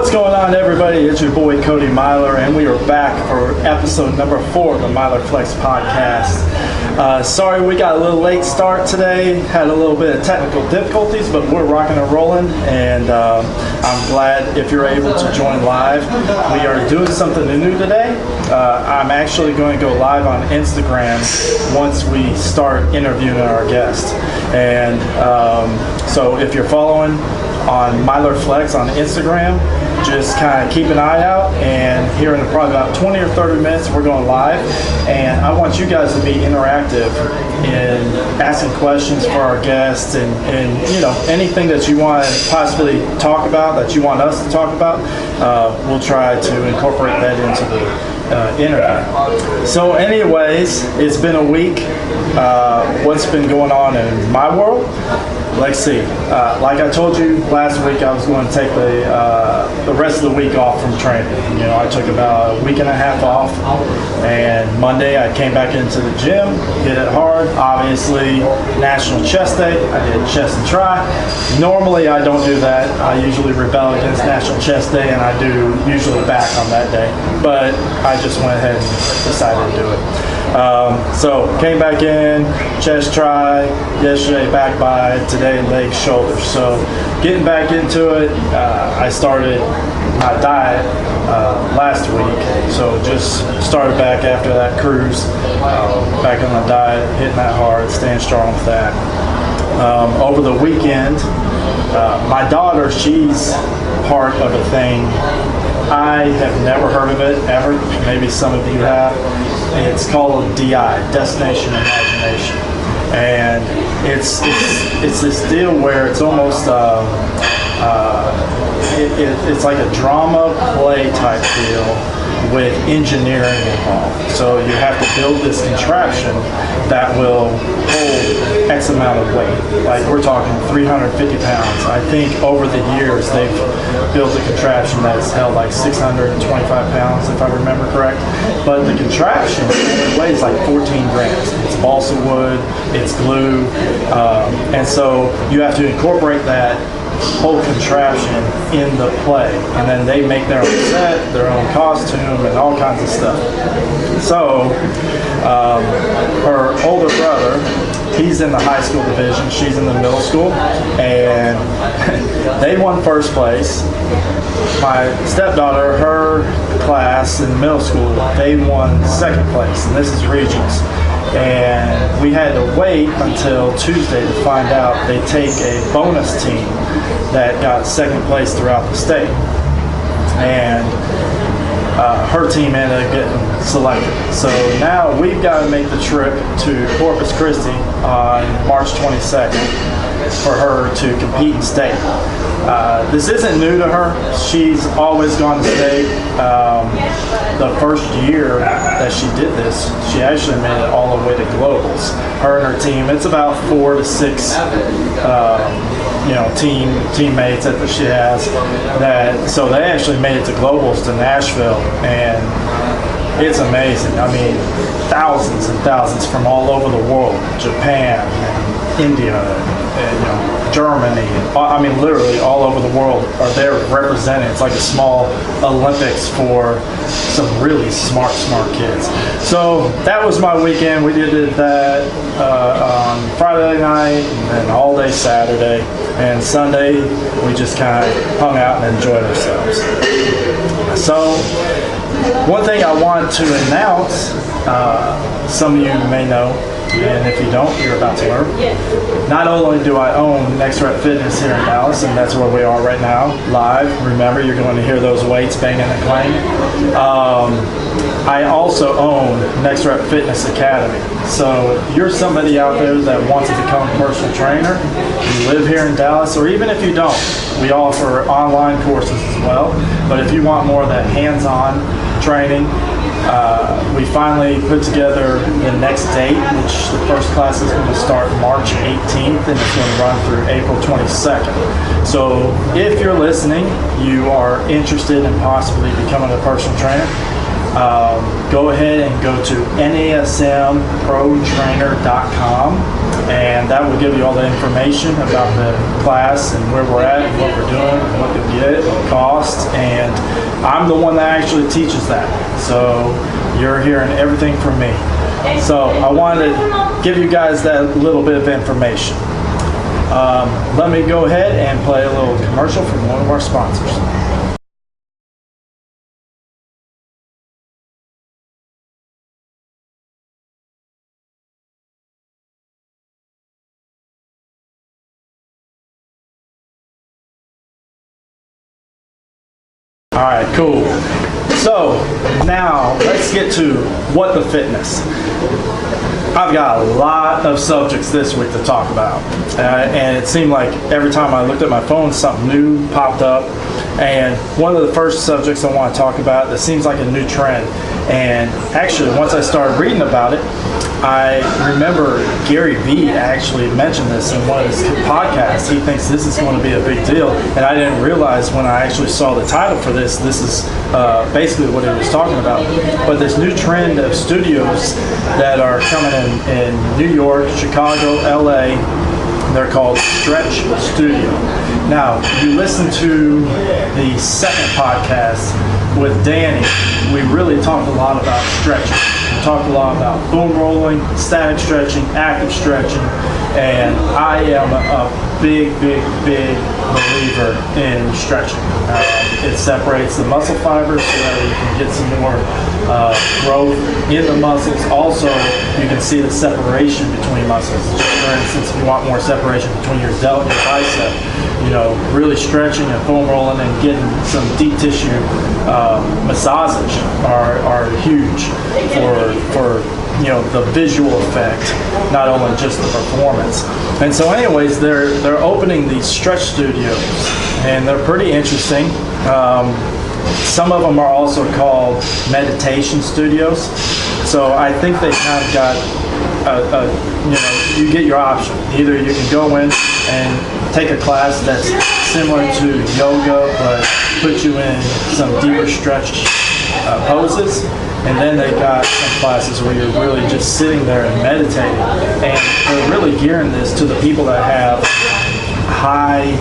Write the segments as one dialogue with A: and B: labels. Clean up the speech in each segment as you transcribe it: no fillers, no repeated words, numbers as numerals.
A: What's going on, everybody? It's your boy Cody Myler, and we are back for episode number 4 of the Myler Flex podcast. Sorry we got a little late start today, had a little bit of technical difficulties, but we're rocking and rolling, and I'm glad if you're able to join live. We are doing something new today. I'm actually going to go live on Instagram once we start interviewing our guest. And so if you're following on Myler Flex on Instagram, just kind of keep an eye out, and here in probably about 20 or 30 minutes we're going live, and I want you guys to be interactive in asking questions for our guests, and you know, anything that you want to possibly talk about, that you want us to talk about, we'll try to incorporate that into the interview. So anyways, it's been a week. What's been going on in my world? Let's see. Like I told you last week, I was going to take the rest of the week off from training. You know, I took about a week and a half off, and Monday I came back into the gym, hit it hard. Obviously, National Chest Day. I did chest and try. Normally I don't do that. I usually rebel against National Chest Day, and I do usually back on that day. But I just went ahead and decided to do it. So came back in, chest try, yesterday back by, today leg, shoulder. So getting back into it, I started my diet last week. So just started back after that cruise, back on the diet, hitting that hard, staying strong with that. Over the weekend, my daughter, she's part of a thing. I have never heard of it ever. Maybe some of you have. It's called DI, Destination Imagination, and it's this deal where it's almost it's like a drama play type deal with engineering involved. So you have to build this contraption that will hold X amount of weight. Like we're talking 350 pounds. I think over the years they've built a contraption that's held like 625 pounds, if I remember correct. But the contraption weighs like 14 grams. It's balsa wood, it's glue, and so you have to incorporate that whole contraption in the play, and then they make their own set, their own costume, and all kinds of stuff. So her older brother, he's in the high school division, she's in the middle school, and they won first place. My stepdaughter, her class in middle school, they won second place, and this is regionals. And we had to wait until Tuesday to find out. They take a bonus team that got second place throughout the state, and her team ended up getting selected. So now we've got to make the trip to Corpus Christi on March 22nd for her to compete in state. This isn't new to her. She's always gone to state. The first year that she did this, she actually made it all the way to globals. Her and her team, it's about 4 to 6 teammates that she has. So they actually made it to globals to Nashville, and it's amazing. I mean, thousands and thousands from all over the world, Japan, and India, and Germany. I mean, literally all over the world are there represented. It's like a small Olympics for some really smart kids. So that was my weekend. We did that on Friday night, and then all day Saturday, and Sunday we just kind of hung out and enjoyed ourselves. So one thing I want to announce, some of you may know, and if you don't, you're about to learn. Not only do I own Next Rep Fitness here in Dallas, and that's where we are right now, live. Remember, you're going to hear those weights banging and clanging. I also own Next Rep Fitness Academy. So if you're somebody out there that wants to become a personal trainer, you live here in Dallas, or even if you don't, we offer online courses as well. But if you want more of that hands-on training, we finally put together the next date, which the first class is going to start March 18th, and it's going to run through April 22nd. So if you're listening, you are interested in possibly becoming a personal trainer, go ahead and go to nasmprotrainer.com, and that will give you all the information about the class and where we're at and what we're doing and what you'll get, what it costs. And I'm the one that actually teaches that, so you're hearing everything from me. So I wanted to give you guys that little bit of information. Let me go ahead and play a little commercial from one of our sponsors. All right, cool. So now let's get to what the fitness. I've got a lot of subjects this week to talk about, and it seemed like every time I looked at my phone, something new popped up. And one of the first subjects I want to talk about that seems like a new trend, and actually once I started reading about it, I remember Gary Vee actually mentioned this in one of his podcasts. He thinks this is going to be a big deal, and I didn't realize when I actually saw the title for this is basically what he was talking about. But this new trend of studios that are coming in New York, Chicago, LA, they're called Stretch Studio. Now, you listen to the second podcast with Danny, we really talked a lot about stretching. We talked a lot about foam rolling, static stretching, active stretching, and I am a big believer in stretching. It separates the muscle fibers so that you can get some more growth in the muscles. Also, you can see the separation between muscles. For instance, if you want more separation between your delt and your bicep, really stretching and foam rolling and getting some deep tissue massages are huge for the visual effect, not only just the performance. And so anyways, they're opening these stretch studios, and they're pretty interesting. Some of them are also called meditation studios. So I think they kind of got you get your option. Either you can go in and take a class that's similar to yoga, but put you in some deeper stretch poses, and then they got some classes where you're really just sitting there and meditating. And they're really gearing this to the people that have high,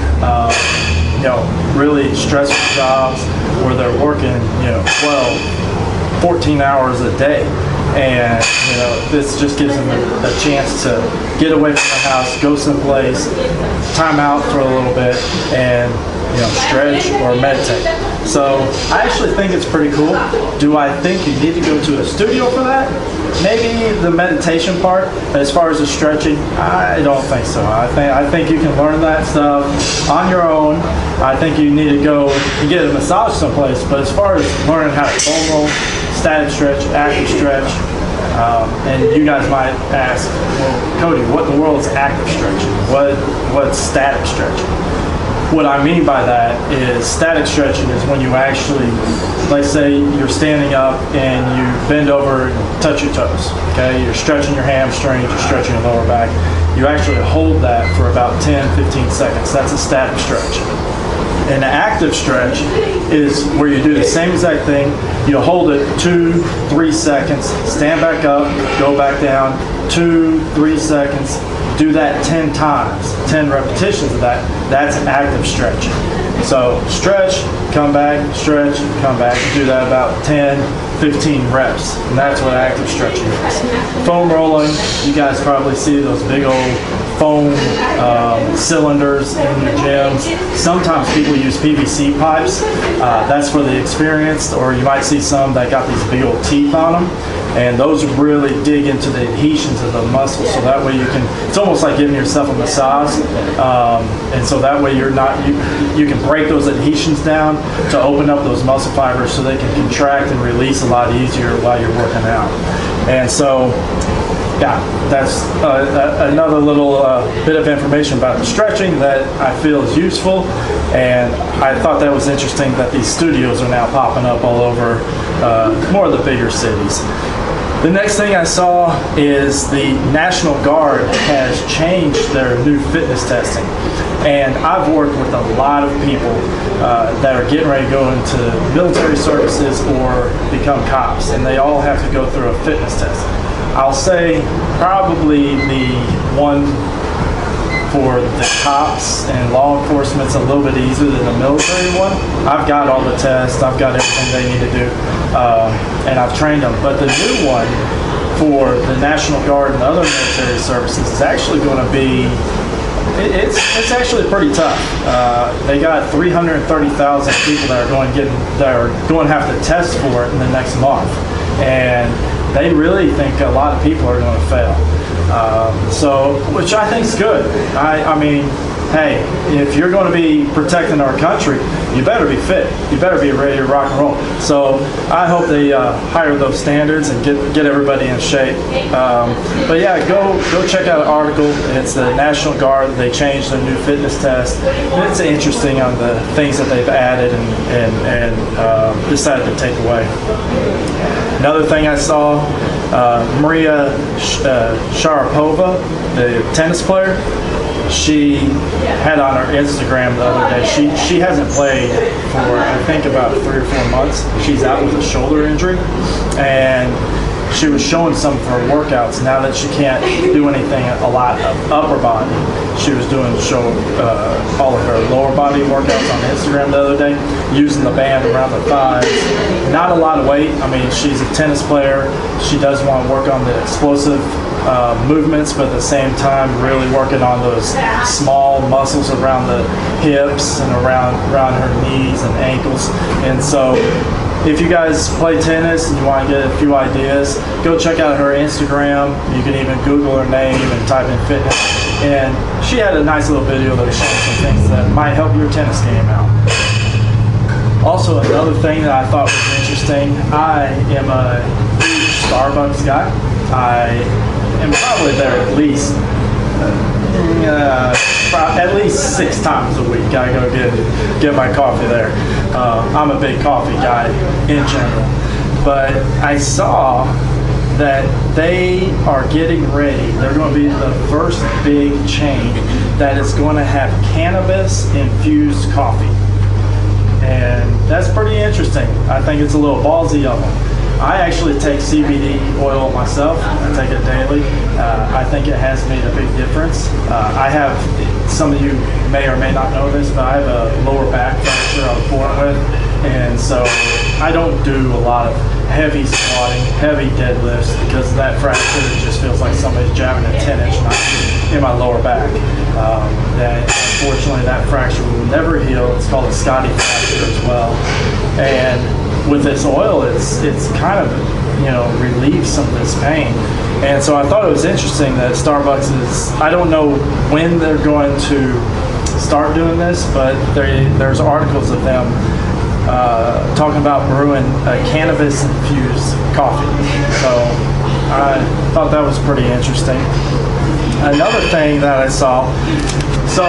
A: really stressful jobs where they're working, 12, 14 hours a day. And this just gives them a chance to get away from the house, go someplace, time out for a little bit, and stretch or meditate. So I actually think it's pretty cool. Do I think you need to go to a studio for that? Maybe the meditation part, but as far as the stretching, I don't think so. I think you can learn that stuff on your own. I think you need to go and get a massage someplace, but as far as learning how to foam roll, static stretch, active stretch, and you guys might ask, well, Cody, what in the world is active stretching? What's static stretching? What I mean by that is static stretching is when you actually, let's say you're standing up and you bend over and touch your toes, okay? You're stretching your hamstrings, you're stretching your lower back. You actually hold that for about 10, 15 seconds. That's a static stretch. An active stretch is where you do the same exact thing. You hold it 2-3 seconds, stand back up, go back down, 2-3 seconds. Do that 10 times, 10 repetitions of that. That's active stretching. So stretch, come back, stretch, come back. Do that about 10, 15 reps. And that's what active stretching is. Foam rolling, you guys probably see those big old foam cylinders in your gyms. Sometimes people use PVC pipes. That's for the experienced, or you might see some that got these big old teeth on them. And those really dig into the adhesions of the muscles, so that way it's almost like giving yourself a massage. And so that way you can break those adhesions down to open up those muscle fibers so they can contract and release a lot easier while you're working out. And so, yeah, that's another little bit of information about the stretching that I feel is useful. And I thought that was interesting that these studios are now popping up all over more of the bigger cities. The next thing I saw is the National Guard has changed their new fitness testing. And I've worked with a lot of people that are getting ready to go into military services or become cops, and they all have to go through a fitness test. I'll say probably the one for the cops and law enforcement's a little bit easier than the military one. I've got all the tests, I've got everything they need to do, and I've trained them. But the new one for the National Guard and other military services is actually going to be, it's actually pretty tough. They got 330,000 people that are going to have to test for it in the next month, and they really think a lot of people are going to fail. Which I think is good. I mean, hey, if you're going to be protecting our country, you better be fit. You better be ready to rock and roll. So I hope they hire those standards and get everybody in shape. But yeah, go check out an article. It's the National Guard. They changed their new fitness test. It's interesting on the things that they've added and decided to take away. Another thing I saw, Maria Sharapova, the tennis player, she had on her Instagram the other day, she hasn't played for I think about 3 or 4 months. She's out with a shoulder injury, and she was showing some of her workouts now that she can't do anything a lot of upper body. She was doing all of her lower body workouts on Instagram the other day, using the band around the thighs. Not a lot of weight. I mean, she's a tennis player. She does want to work on the explosive movements, but at the same time really working on those small muscles around the hips and around her knees and ankles. And so if you guys play tennis and you want to get a few ideas, go check out her Instagram. You can even Google her name and type in fitness. And she had a nice little video that was showing some things that might help your tennis game out. Also, another thing that I thought was interesting, I am a huge Starbucks guy. I am probably there at least 6 times a week. I go get my coffee there. I'm a big coffee guy in general. But I saw that they are getting ready. They're going to be the first big chain that is going to have cannabis-infused coffee. And that's pretty interesting. I think it's a little ballsy of them. I actually take CBD oil myself. I take it daily. I think it has made a big difference. I have, some of you may or may not know this, but I have a lower back fracture I was born with. And so I don't do a lot of heavy squatting, heavy deadlifts, because that fracture just feels like somebody's jamming a 10-inch knife in my lower back. Unfortunately, that fracture will never heal. It's called a Scotty fracture as well. And with this oil, it's kind of, relieves some of this pain. And so I thought it was interesting that Starbucks is, I don't know when they're going to start doing this, but there's articles of them talking about brewing a cannabis-infused coffee. So I thought that was pretty interesting. Another thing that I saw, so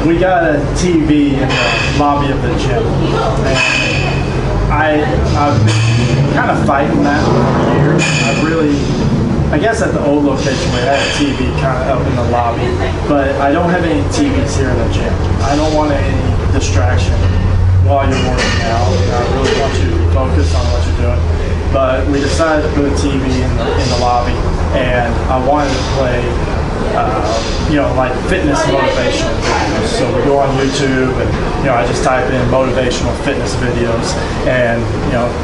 A: we got a TV in the lobby of the gym, and I've been kind of fighting that for years. I guess at the old location we had a TV kind of up in the lobby, but I don't have any TVs here in the gym. I don't want any distraction while you're working out. I really want you to be focused on what you're doing. But we decided to put a TV in the lobby, and I wanted to play, like fitness motivational videos. So we go on YouTube, and I just type in motivational fitness videos, and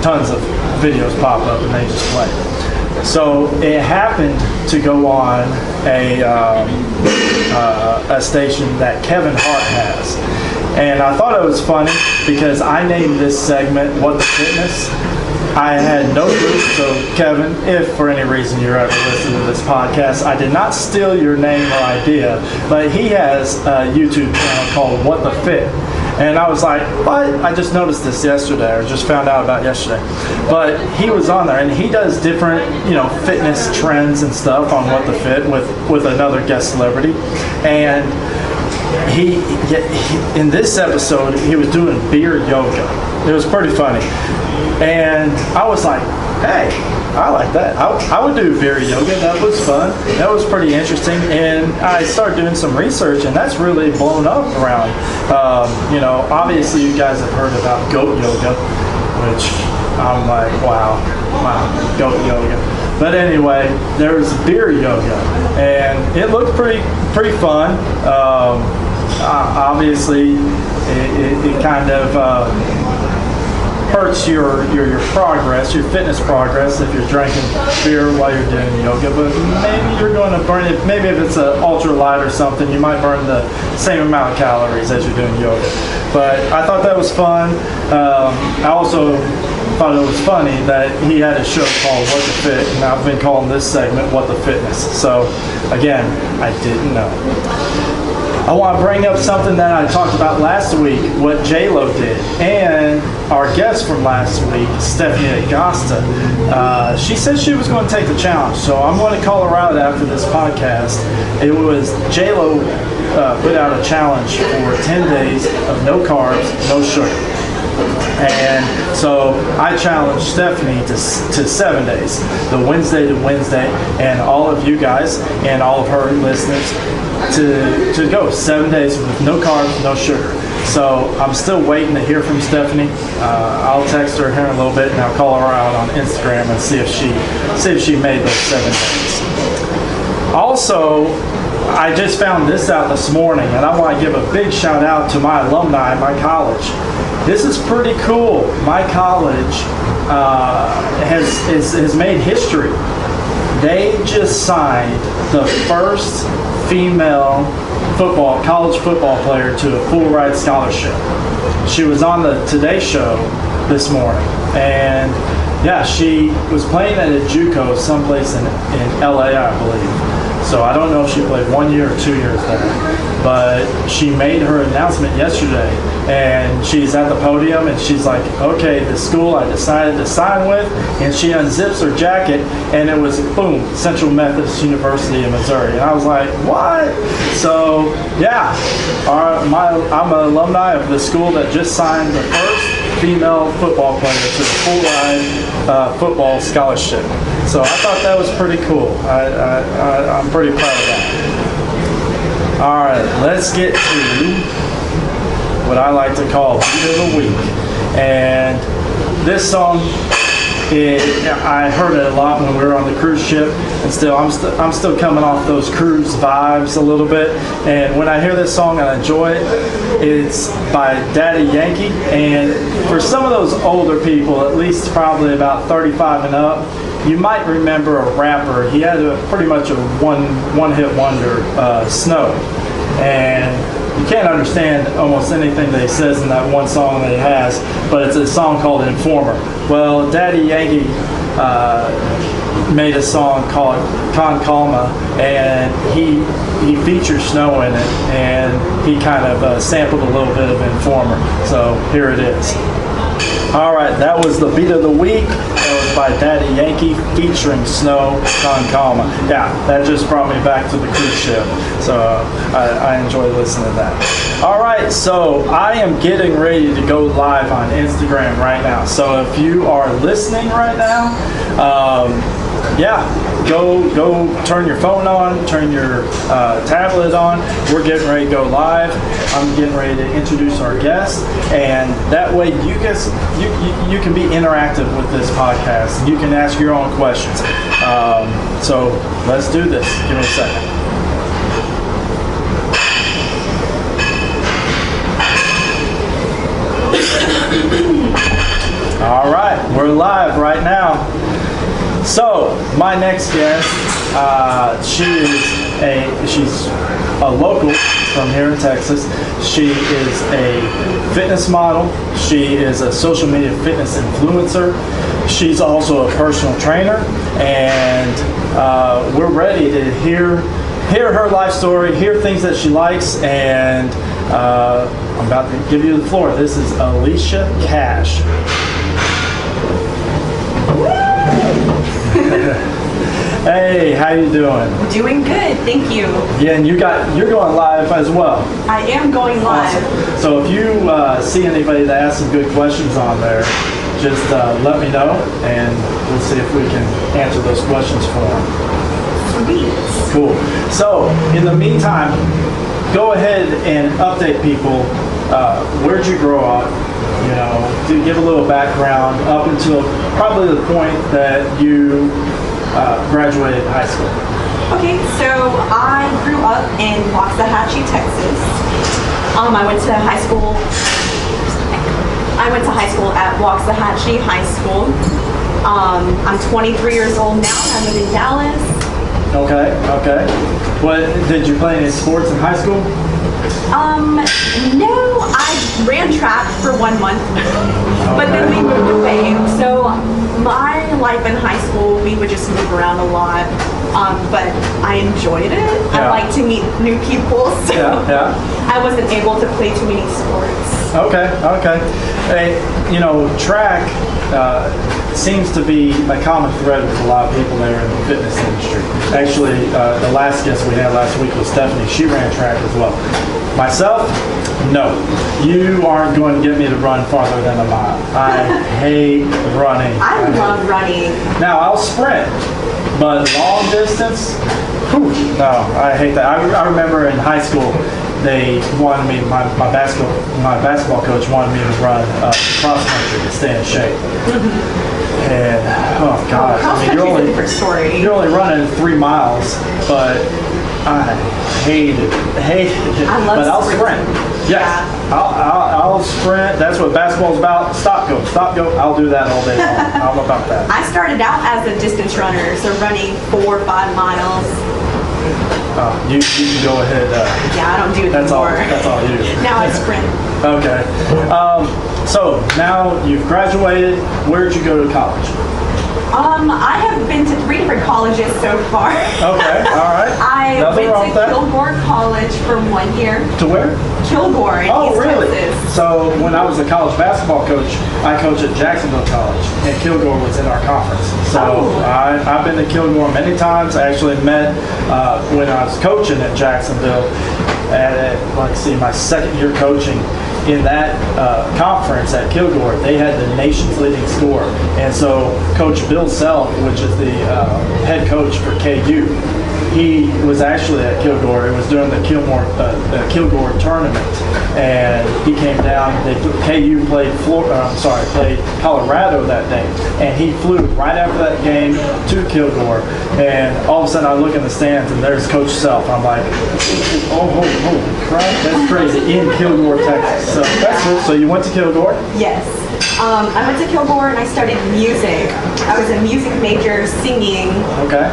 A: tons of videos pop up, and they just play. So it happened to go on a station that Kevin Hart has. And I thought it was funny because I named this segment What the Fitness. I had no clue. So Kevin, if for any reason you're ever listening to this podcast, I did not steal your name or idea, but he has a YouTube channel called What the Fit. And I was like, what? I just noticed this yesterday, or just found out about yesterday. But he was on there, and he does different, fitness trends and stuff on What the Fit with another guest celebrity. And he in this episode, he was doing beer yoga. It was pretty funny. And I was like, hey, I like that. I would do beer yoga. That was fun. That was pretty interesting. And I started doing some research, and that's really blown up around. Obviously you guys have heard about goat yoga, which I'm like, wow, goat yoga. But anyway, there's beer yoga, and it looked pretty fun. Obviously, it kind of hurts your progress, your fitness progress, if you're drinking beer while you're doing yoga. But maybe you're going to burn it. Maybe if it's an ultra light or something, you might burn the same amount of calories as you're doing yoga. But I thought that was fun. I also thought it was funny that he had a show called What the Fit, and I've been calling this segment What the Fitness. So again, I didn't know. I want to bring up something that I talked about last week, what J-Lo did, and our guest from last week, Stephanie Agosta. She said she was going to take the challenge, so I'm going to call her out after this podcast. It was J-Lo put out a challenge for 10 days of no carbs, no sugar. And so I challenged Stephanie to 7 days, the Wednesday to Wednesday, and all of you guys and all of her listeners to go 7 days with no carbs, no sugar. So I'm still waiting to hear from Stephanie. I'll text her here in a little bit, and I'll call her out on Instagram and see if she made those 7 days. Also, I just found this out this morning, and I want to give a big shout out to my alumni at my college. This is pretty cool. My college has made history. They just signed the first female college football player to a full ride scholarship. She was on the Today Show this morning, and yeah, she was playing at a JUCO someplace in LA, I believe. So I don't know if she played 1 year or 2 years there, but she made her announcement yesterday, and she's at the podium, and she's like, okay, the school I decided to sign with, and she unzips her jacket, and it was, boom, Central Methodist University in Missouri. And I was like, what? So yeah, I'm an alumni of the school that just signed the first female football player to the full ride football scholarship. So I thought that was pretty cool. I'm pretty proud of that. All right, let's get to what I like to call Beat of the Week. And this song, I heard it a lot when we were on the cruise ship, and I'm still coming off those cruise vibes a little bit. And when I hear this song, I enjoy it. It's by Daddy Yankee, and for some of those older people, at least probably about 35 and up, you might remember a rapper. He had pretty much a one-hit wonder, Snow, and you can't understand almost anything that he says in that one song that he has, but it's a song called Informer. Well, Daddy Yankee made a song called Con Calma, and he features Snow in it, and he kind of sampled a little bit of Informer. So here it is. All right, that was the Beat of the Week. That was by Daddy Yankee featuring Snow, Con Calma. Yeah, that just brought me back to the cruise ship. So I enjoy listening to that. All right, so I am getting ready to go live on Instagram right now. So if you are listening right now, go turn your phone on, turn your tablet on. We're getting ready to go live. I'm getting ready to introduce our guest, and that way you guys you can be interactive with this podcast. You can ask your own questions. So let's do this. Give me a second. All right, we're live right now. So my next guest, she's a local from here in Texas. She is a fitness model. She is a social media fitness influencer. She's also a personal trainer, and we're ready to hear her life story, hear things that she likes, and I'm about to give you the floor. This is Elisha Cash. Hey, how you doing?
B: Doing good, thank you.
A: Yeah, and you're going live as well.
B: I am going live.
A: Awesome. So if you see anybody that asks some good questions on there, just let me know, and we'll see if we can answer those questions for them.
B: Sweet.
A: Cool. So, in the meantime, go ahead and update people. Where'd you grow up? You know, to give a little background up until probably the point that you graduated high school.
B: Okay, so I grew up in Waxahachie, Texas. I went to high school. I went to high school at Waxahachie High School. I'm 23 years old now. I live in Dallas.
A: Okay. What did you play any sports in high school?
B: No, I ran track for 1 month, but then we moved away. So my life in high school, we would just move around a lot, but I enjoyed it.
A: Yeah.
B: I like to meet new people, so I wasn't able to play too many sports.
A: Okay. Hey, you know, track seems to be a common thread with a lot of people that are in the fitness industry. Actually, the last guest we had last week was Stephanie. She ran track as well. Myself, no. You aren't going to get me to run farther than a mile. I hate running.
B: I love running.
A: Now, I'll sprint, but long distance, no, I hate that. I remember in high school, they wanted me, my basketball coach wanted me to run cross country to stay in shape. And oh god,
B: cross country is a different story.
A: You're only running 3 miles, but I hated it.
B: I love
A: but I'll
B: sprinting.
A: sprint. Yes,
B: Yeah.
A: I'll sprint. That's what basketball's about. Stop, go. I'll do that all day long. I'm about that.
B: I started out as a distance runner, so running 4 or 5 miles.
A: You can go ahead.
B: Yeah, I don't do it anymore.
A: That's all you do.
B: Now I sprint.
A: Okay. So now you've graduated. Where'd you go to college?
B: I have been to 3 different colleges so far.
A: Okay, all right.
B: I
A: Nothing wrong
B: went
A: with that.
B: to Kilgore College for 1 year.
A: To where?
B: Kilgore in
A: Oh,
B: East
A: really?
B: Texas.
A: So when I was a college basketball coach, I coached at Jacksonville College, and Kilgore was in our conference. So I've been to Kilgore many times. I actually met when I was coaching at Jacksonville at my second year coaching. In that conference at Kilgore, they had the nation's leading scorer. And so Coach Bill Self, which is the head coach for KU, he was actually at Kilgore. It was during the Kilgore tournament, and he came down. KU played Colorado that day, and he flew right after that game to Kilgore. And all of a sudden, I look in the stands, and there's Coach Self. I'm like, oh, holy crap, that's crazy! In Kilgore, Texas. So that's cool. So you went to Kilgore?
B: Yes. I went to Kilgore and I studied music. I was a music major, singing.
A: Okay.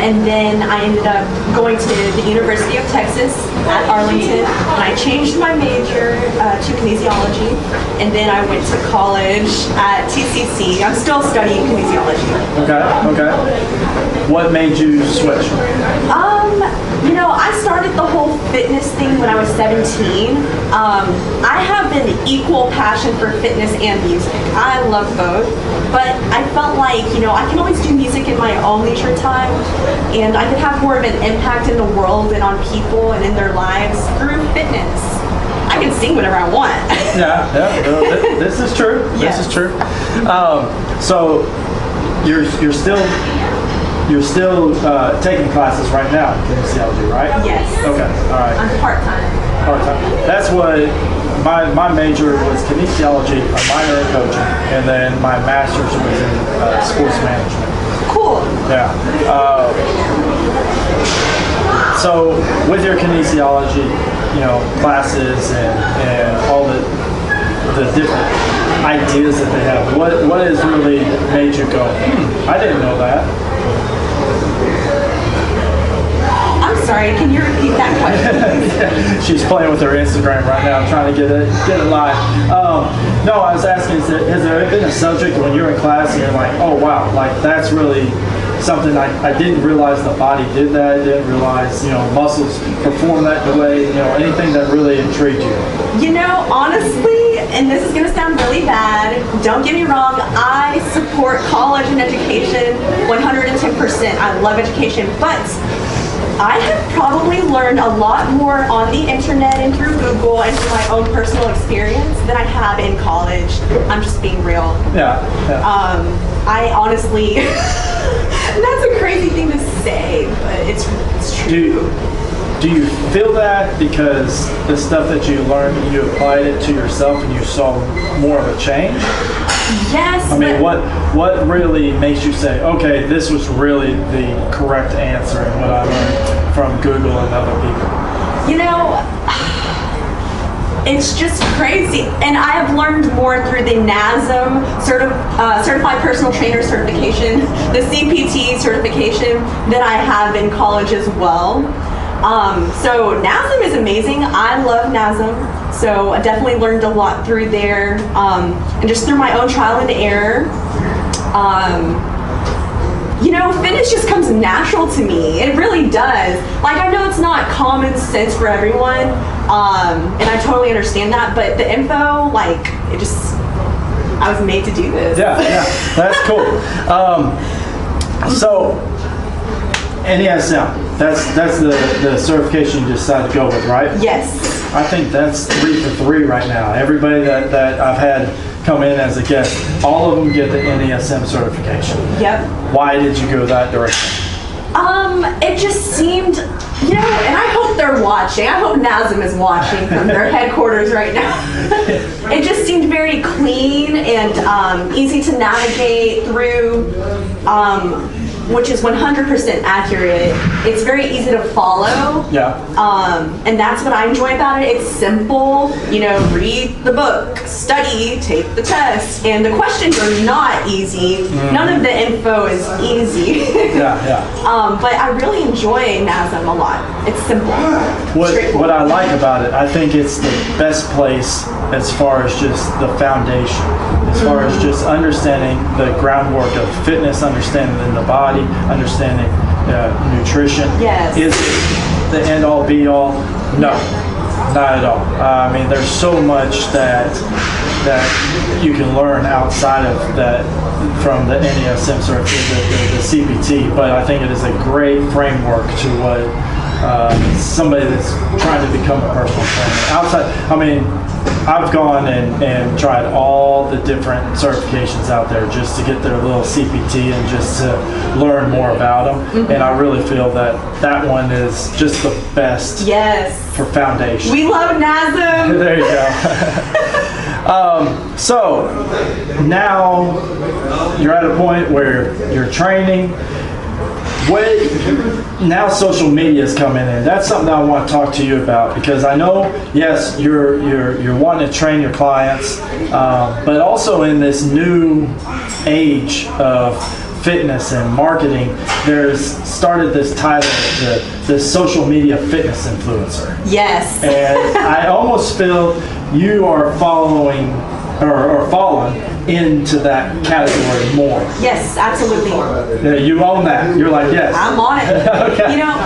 B: And then I ended up going to the University of Texas at Arlington, and I changed my major to kinesiology, and then I went to college at TCC. I'm still studying kinesiology.
A: Okay. What made you switch?
B: You know, I started the whole fitness thing when I was 17. I have an equal passion for fitness and music. I love both, but I felt like, you know, I can always do music in my own leisure time, and I could have more of an impact in the world and on people and in their lives through fitness. I can sing whatever I want.
A: Yeah. This is true.
B: Yes.
A: This is true. So you're still taking classes right now in kinesiology, right?
B: Yes.
A: Okay. All right.
B: I'm part-time.
A: Part-time. That's what my major was, kinesiology, a minor in coaching, and then my master's was in sports management.
B: Cool.
A: Yeah. So with your kinesiology, you know, classes and all the different ideas that they have, what has really made you go, I didn't know that?
B: I'm sorry, can you repeat that question?
A: She's playing with her Instagram right now, trying to get it live. No, I was asking, has there been a subject when you're in class and you're like, oh wow, like that's really something I didn't realize the body did that. I didn't realize, you know, muscles perform that way. You know, anything that really intrigued you?
B: You know, honestly, and this is going to sound really bad, don't get me wrong, I support college and education 110%. I love education, but I have probably learned a lot more on the internet and through Google and through my own personal experience than I have in college. I'm just being real.
A: Yeah.
B: I honestly, that's a crazy thing to say, but it's true.
A: Do you feel that because the stuff that you learned, you applied it to yourself and you saw more of a change?
B: Yes.
A: I mean, what really makes you say, okay, this was really the correct answer in what I learned from Google and other people?
B: You know, it's just crazy. And I have learned more through the NASM, Certified Personal Trainer certification, the CPT certification, than I have in college as well. So NASM is amazing. I love NASM. So I definitely learned a lot through there. And just through my own trial and error. You know, fitness just comes natural to me. It really does. Like, I know it's not common sense for everyone, and I totally understand that, but the info, like, I was made to do this.
A: Yeah, that's cool. So, NESM, that's the certification you decided to go with, right?
B: Yes.
A: I think that's 3 for 3 right now. Everybody that I've had come in as a guest, all of them get the NESM certification.
B: Yep.
A: Why did you go that direction?
B: It just seemed, you know, and I hope they're watching. I hope NASM is watching from their headquarters right now. It just seemed very clean and easy to navigate through, which is 100% accurate. It's very easy to follow.
A: Yeah.
B: And that's what I enjoy about it. It's simple, you know, read the book, study, take the test. And the questions are not easy. None of the info is easy.
A: Yeah.
B: But I really enjoy NASM a lot. It's simple.
A: What I like about it, I think it's the best place as far as just the foundation, as far as just understanding the groundwork of fitness, understanding the body, understanding nutrition.
B: Yes.
A: Is it the end all be all? No, not at all. I mean, there's so much that you can learn outside of that from the NESM certificate, the CPT, but I think it is a great framework to what somebody that's trying to become a personal trainer. Outside, I mean, I've gone and tried all the different certifications out there just to get their little CPT and just to learn more about them. And I really feel that one is just the best.
B: Yes.
A: For foundation.
B: We love NASM.
A: There you go. So now you're at a point where you're training. Now social media is coming in. That's something that I want to talk to you about, because I know, yes, you're wanting to train your clients, but also in this new age of fitness and marketing, there's started this title, the social media fitness influencer.
B: Yes.
A: And I almost feel you are following or fallen into that category more.
B: Yes, absolutely.
A: Yeah, you own that. You're like, yes.
B: I'm on it.
A: Okay.
B: You know,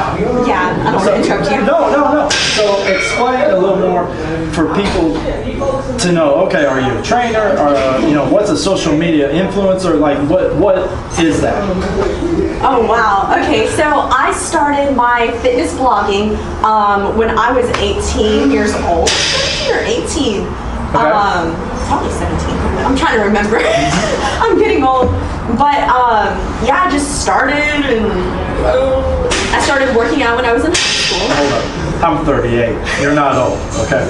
B: yeah, I don't want to interrupt you.
A: No. So explain a little more for people to know, okay, are you a trainer? Or, what's a social media influencer? Like, what is that?
B: Oh, wow. Okay, so I started my fitness blogging when I was 18 years old. 17 or 18.
A: Okay.
B: Probably 17. I'm trying to remember. I'm getting old. But I just started, and I started working out when I was in high school.
A: Hold up. I'm 38. You're not old, okay?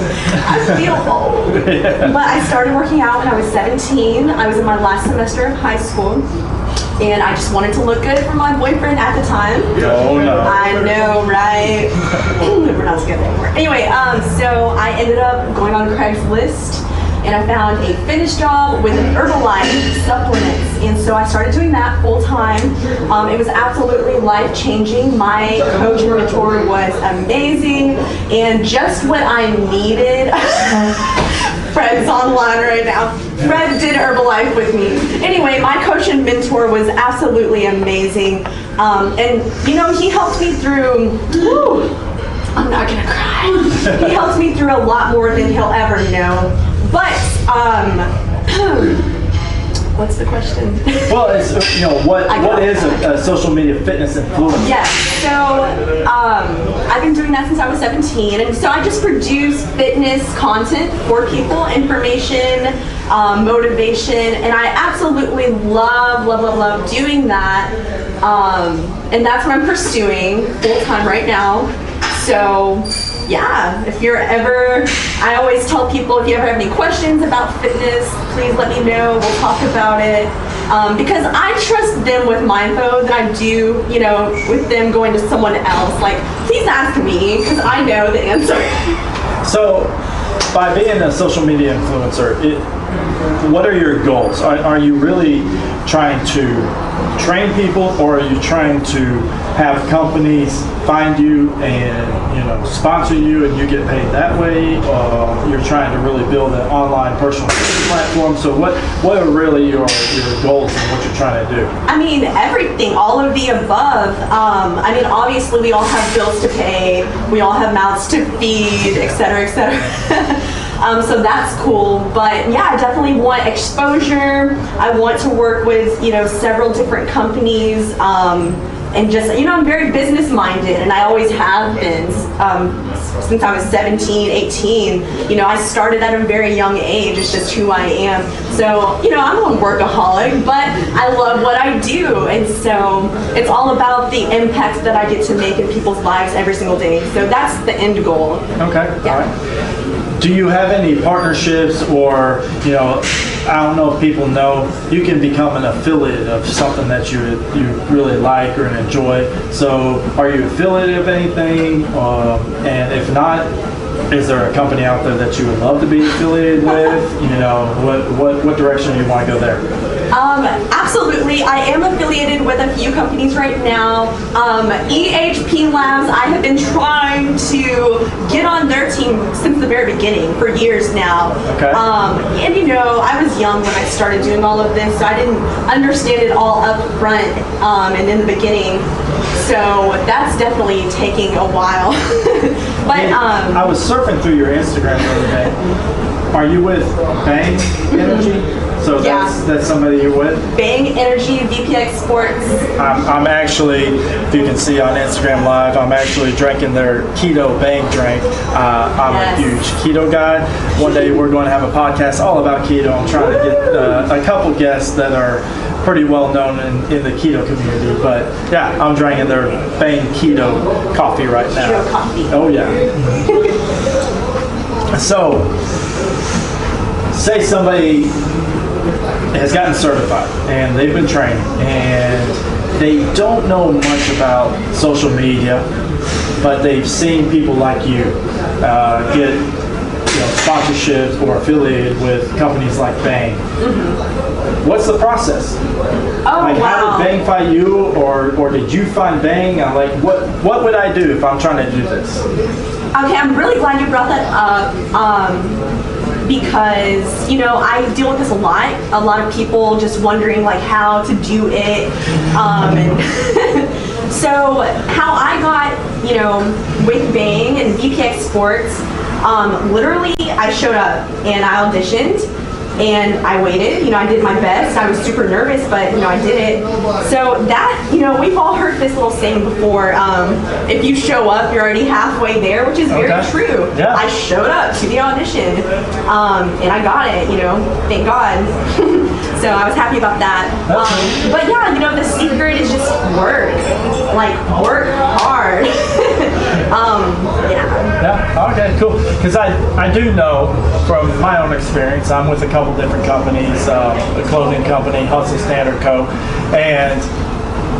B: I feel old.
A: Yeah.
B: But I started working out when I was 17. I was in my last semester of high school. And I just wanted to look good for my boyfriend at the time.
A: Oh, no.
B: I know, right? We're not together anymore. Anyway, so I ended up going on Craigslist, and I found a fitness job with Herbalife supplements. And so I started doing that full time. It was absolutely life-changing. My coach and mentor was amazing, and just what I needed. Fred's online right now. Fred did Herbalife with me. Anyway, my coach and mentor was absolutely amazing. And, he helped me through, I'm not gonna cry. He helped me through a lot more than he'll ever know. But, What's the question?
A: Well, it's, what is a social media fitness influencer?
B: Yes, so I've been doing that since I was 17, and so I just produce fitness content for people, information, motivation, and I absolutely love doing that, and that's what I'm pursuing full-time right now. So yeah, if you're ever, I always tell people, if you ever have any questions about fitness, please let me know, we'll talk about it. Because I trust them with my info than I do, with them going to someone else. Like, please ask me, because I know the answer.
A: So, by being a social media influencer, what are your goals? Are you really trying to train people, or are you trying to have companies find you and sponsor you and you get paid that way? You're trying to really build an online personal platform. So what are really your goals and what you're trying to do? I
B: mean, everything, all of the above. Obviously we all have bills to pay, we all have mouths to feed, etc., etc. So that's cool, but yeah, I definitely want exposure. I want to work with, several different companies, and just, I'm very business minded, and I always have been, since I was 17, 18, I started at a very young age. It's just who I am. So, I'm a workaholic, but I love what I do, and so it's all about the impact that I get to make in people's lives every single day. So that's the end goal.
A: Okay,
B: yeah.
A: All right. Do you have any partnerships, or, I don't know if people know, you can become an affiliate of something that you really like or enjoy. So are you affiliated of anything? And if not, is there a company out there that you would love to be affiliated with? What direction do you want to go there?
B: Absolutely. I am affiliated with a few companies right now. EHP Labs, I have been trying to get on their team since the very beginning, for years now.
A: Okay.
B: And I was young when I started doing all of this, so I didn't understand it all up front and in the beginning. So that's definitely taking a while. But
A: I was surfing through your Instagram the other day. Are you with Bang Energy? So that's somebody you're with?
B: Bang Energy, VPX Sports.
A: I'm actually, if you can see on Instagram Live, I'm actually drinking their keto Bang drink. I'm a huge keto guy. One day we're going to have a podcast all about keto. I'm trying to get a couple guests that are pretty well known in the keto community. But yeah, I'm drinking their Bang keto coffee right now.
B: Keto coffee.
A: Oh yeah. So, say somebody has gotten certified and they've been training and they don't know much about social media, but they've seen people like you get sponsorships or affiliated with companies like Bang. Mm-hmm. What's the process? How did Bang find you, or did you find Bang? I'm like, what would I do if I'm trying to do this?
B: Okay, I'm really glad you brought that up. Because I deal with this a lot of people just wondering how to do it, and so how I got with Bang and VPX Sports, literally I showed up and I auditioned and I waited. I did my best. I was super nervous, but I did it. So that, we've all heard this little saying before, if you show up, you're already halfway there, which is very true.
A: Yeah.
B: I showed up to the audition, and I got it, thank God. So I was happy about that. But yeah, the secret is just work. Work hard.
A: Yeah, okay, cool. Because I do know from my own experience, I'm with a couple different companies, a clothing company, Hustle Standard Co. And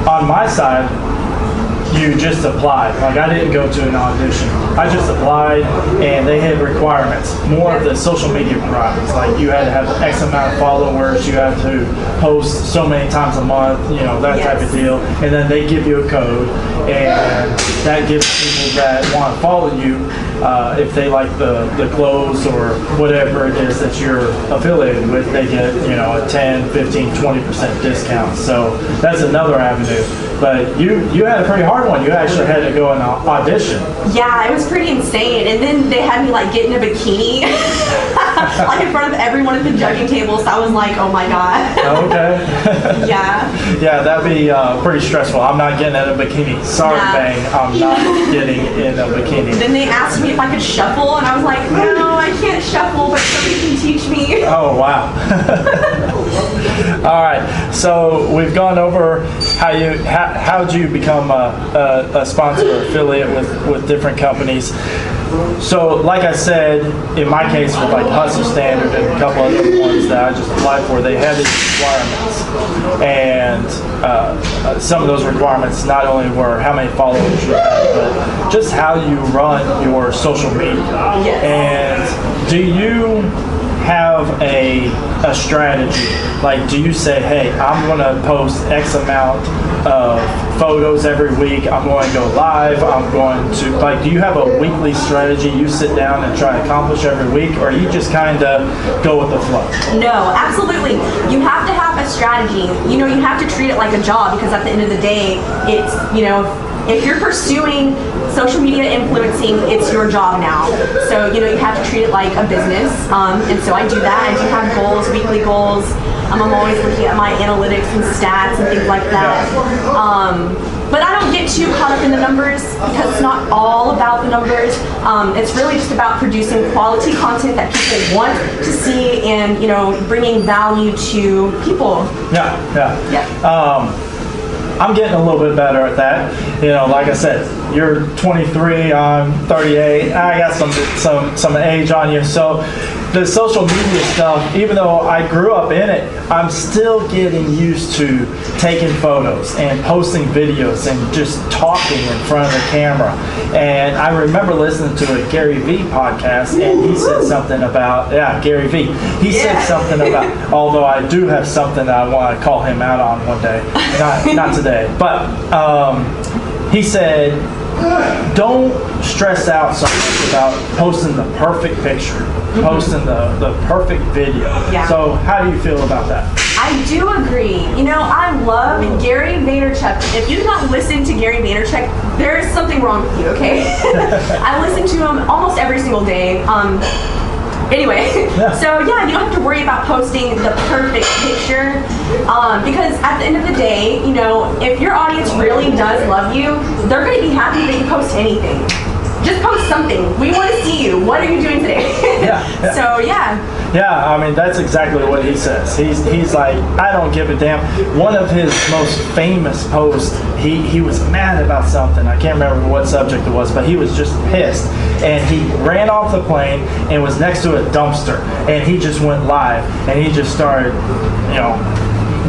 A: on my side, you just applied. I didn't go to an audition. I just applied, and they had requirements, more of the social media requirements. You had to have X amount of followers, you had to post so many times a month, that type of deal. And then they give you a code, and that gives people that want to follow you, if they like the clothes or whatever it is that you're affiliated with, they get a 10, 15, 20% discount. So that's another avenue. But you had a pretty hard hard one. You actually had to go and audition.
B: Yeah, it was pretty insane. And then they had me like get in a bikini, like in front of everyone at the judging table. So I was like, oh my god.
A: Okay.
B: Yeah.
A: Yeah, that'd be pretty stressful. I'm not getting in a bikini. Sorry, Bang. I'm not getting in a bikini.
B: Then they asked me if I could shuffle, and I was like, no, I can't shuffle, but somebody can teach me.
A: Oh, wow. All right. So we've gone over how'd you become a sponsor or affiliate with different companies. So, like I said, in my case with like Hustle Standard and a couple other ones that I just applied for, they had these requirements, and some of those requirements not only were how many followers you had, but just how you run your social media.
B: Yes.
A: And do you have a strategy? Like, do you say, hey, I'm going to post X amount of photos every week, I'm going to go live, I'm going to, like, do you have a weekly strategy you sit down and try to accomplish every week, or you just kind of go with the flow?
B: No, absolutely. You have to have a strategy. You know, you have to treat it like a job, because at the end of the day, it's, you know, if you're pursuing social media influencing, it's your job now. So, you know, you have to treat it like a business. And so I do that. I do have goals, weekly goals. I'm always looking at my analytics and stats and things like that. But I don't get too caught up in the numbers, because it's not all about the numbers. It's really just about producing quality content that people want to see, and, you know, bringing value to people.
A: Yeah. I'm getting a little bit better at that. You know, like I said, you're 23, I'm 38. I got some age on you. So the social media stuff, even though I grew up in it, I'm still getting used to taking photos and posting videos and just talking in front of the camera. And I remember listening to a Gary Vee podcast, and he said something about, Gary Vee. He said something about, although I do have something that I want to call him out on one day, not today, but he said, don't stress out so much about posting the perfect picture, posting the perfect video.
B: Yeah.
A: So how do you feel about that?
B: I do agree. You know, I love Gary Vaynerchuk. If you do not listen to Gary Vaynerchuk, there is something wrong with you, okay? I listen to him almost every single day. Anyway, so yeah, you don't have to worry about posting the perfect picture, because at the end of the day, you know, if your audience really does love you, they're going to be happy that you post anything. Just post something. We want to see you. What are you doing today? So
A: yeah, I mean, that's exactly what he says. He's like, I don't give a damn. One of his most famous posts, he was mad about something. I can't remember what subject it was, but he was just pissed. And he ran off the plane and was next to a dumpster. And he just went live. And he just started, you know,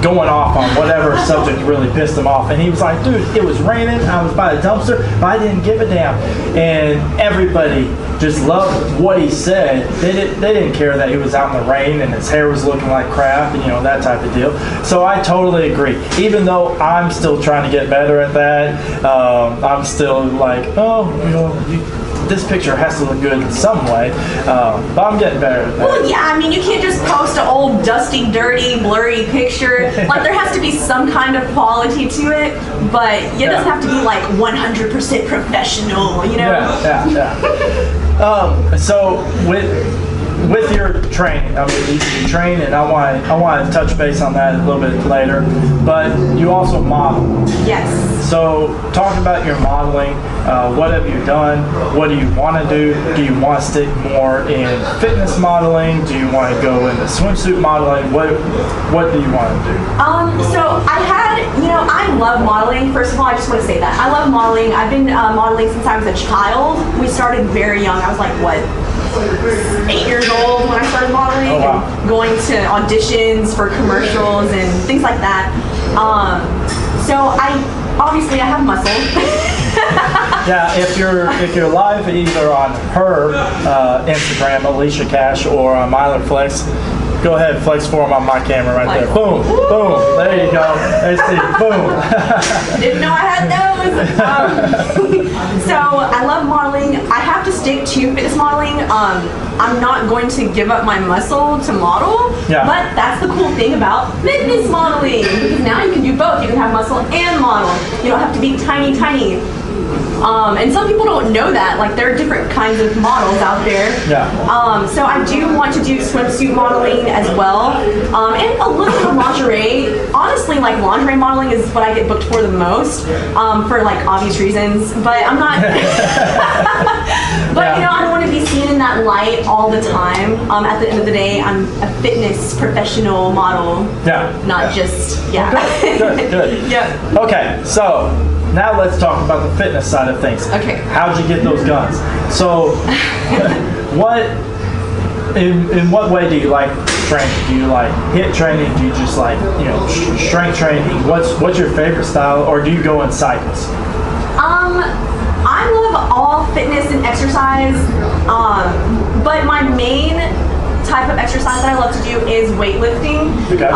A: going off on whatever subject really pissed him off. And he was like, dude, it was raining, I was by a dumpster, but I didn't give a damn. And everybody just loved what he said. They didn't care that he was out in the rain and his hair was looking like crap, and, you know, that type of deal. So I totally agree. Even though I'm still trying to get better at that, I'm still like, oh, you know, this picture has to look good in some way, but I'm getting better at that.
B: Well, yeah, I mean, you can't just post an old, dusty, dirty, blurry picture. Like, there has to be some kind of quality to it, but it doesn't have to be like 100% professional, you know?
A: So with your training, I mean, you train, and I want to touch base on that a little bit later, but you also model.
B: Yes.
A: So talk about your modeling. What have you done? What do you want to do? Do you want to stick more in fitness modeling? Do you want to go into swimsuit modeling? What do you want to do?
B: So I love modeling. First of all, I just want to say that. I love modeling. I've been modeling since I was a child. We started very young. I was like, 8 years old when I started modeling.
A: Oh, wow.
B: And going to auditions for commercials and things like that. So obviously I have muscle.
A: Yeah, if you're live either on her Instagram, Elisha Cash, or on Myler Flex, Go ahead, flex form on my camera right there. Boom, boom. There you go. Let's see. Boom.
B: Didn't know I had those. So I love modeling. I have to stick to fitness modeling. I'm not going to give up my muscle to model.
A: Yeah.
B: But that's the cool thing about fitness modeling, because now you can do both. You can have muscle and model. You don't have to be tiny. And some people don't know that. Like, there are different kinds of models out there.
A: Yeah.
B: So I do want to do swimsuit modeling as well, and a little bit of lingerie. Honestly, like, lingerie modeling is what I get booked for the most, for like obvious reasons. But I'm not. But you know, I don't want to be seen in that light all the time. At the end of the day, I'm a fitness professional model.
A: Yeah.
B: Not just
A: Good.
B: Yeah.
A: Okay, so now let's talk about the fitness side of things.
B: Okay.
A: How'd you get those guns? So, in what way do you like training? Do you like HIIT training? Do you just like, strength training? What's your favorite style, or do you go in cycles?
B: I love all fitness and exercise, but my main type of exercise that I love to do is weightlifting.
A: Okay.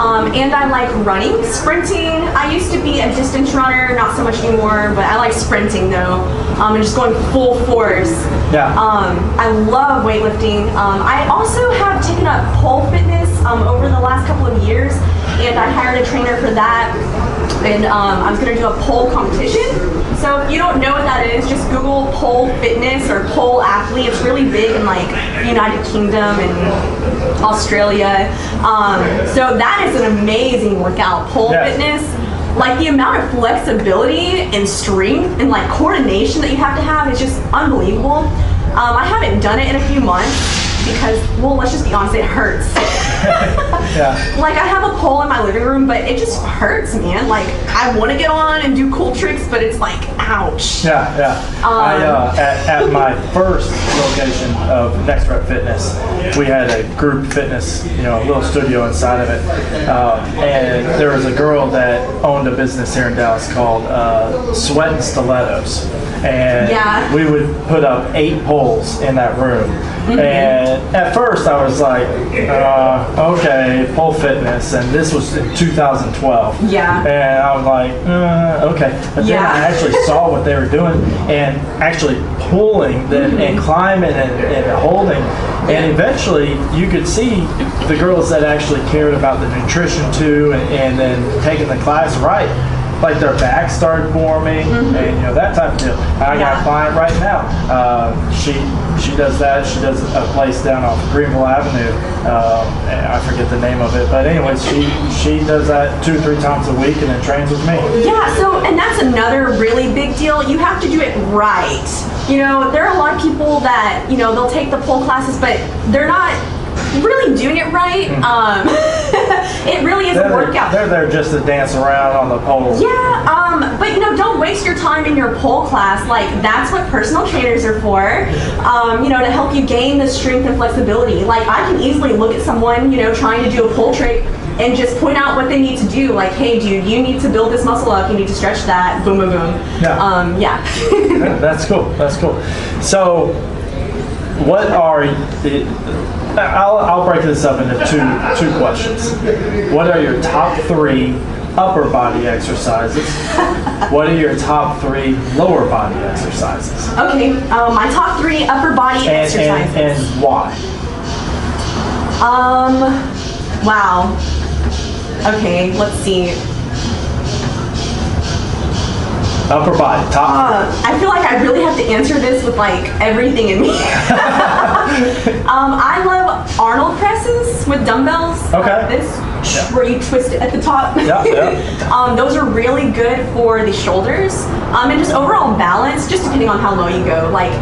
B: And I like running, sprinting. I used to be a distance runner, not so much anymore, but I like sprinting though, and just going full force.
A: Yeah.
B: I love weightlifting. I also have taken up pole fitness over the last couple of years, and I hired a trainer for that, and I was going to do a pole competition. So if you don't know what that is, just Google pole fitness or pole athlete. It's really big in like United Kingdom and Australia. So that is an amazing workout, pole fitness. Like, the amount of flexibility and strength and like coordination that you have to have is just unbelievable. I haven't done it in a few months because, well, let's just be honest, it hurts.
A: Yeah.
B: Like, I have a pole in my living room, but it just hurts, man. Like, I want to get on and do cool tricks, but it's like, ouch.
A: Yeah. At my first location of Next Rep Fitness, we had a group fitness, a little studio inside of it, and there was a girl that owned a business here in Dallas called Sweat and Stilettos, and we would put up 8 poles in that room. And at first I was like, okay, pole fitness, and this was in 2012.
B: Yeah.
A: And I was like, okay. But then I actually saw what they were doing, and actually pulling them and climbing and holding. And eventually you could see the girls that actually cared about the nutrition too, and then taking the class right. Like, their back started forming, and that type of deal. I got a client right now. She does that. She does a place down off Greenville Avenue. I forget the name of it, but anyways, she does that 2-3 times a week and then trains with me.
B: Yeah. So, and that's another really big deal. You have to do it right. There are a lot of people that they'll take the pole classes, but they're not really doing it right. It really is a workout.
A: They're there just to dance around on the pole.
B: Yeah, but don't waste your time in your pole class. Like, that's what personal trainers are for. To help you gain the strength and flexibility. Like, I can easily look at someone, trying to do a pole trick and just point out what they need to do. Like, hey, dude, you need to build this muscle up. You need to stretch that. Boom, boom, boom.
A: Yeah.
B: Yeah.
A: That's cool. So, what are I'll break this up into two questions. What are your top 3 upper body exercises? What are your top 3 lower body exercises?
B: Okay, my top 3 upper body exercises.
A: And why?
B: Wow. Okay, let's see.
A: Upper body, top.
B: I feel like I really have to answer this with like everything in me. I love Arnold presses with dumbbells.
A: Okay.
B: Like this, where you twist it at the top.
A: Yeah.
B: Those are really good for the shoulders, and just overall balance. Just depending on how low you go, like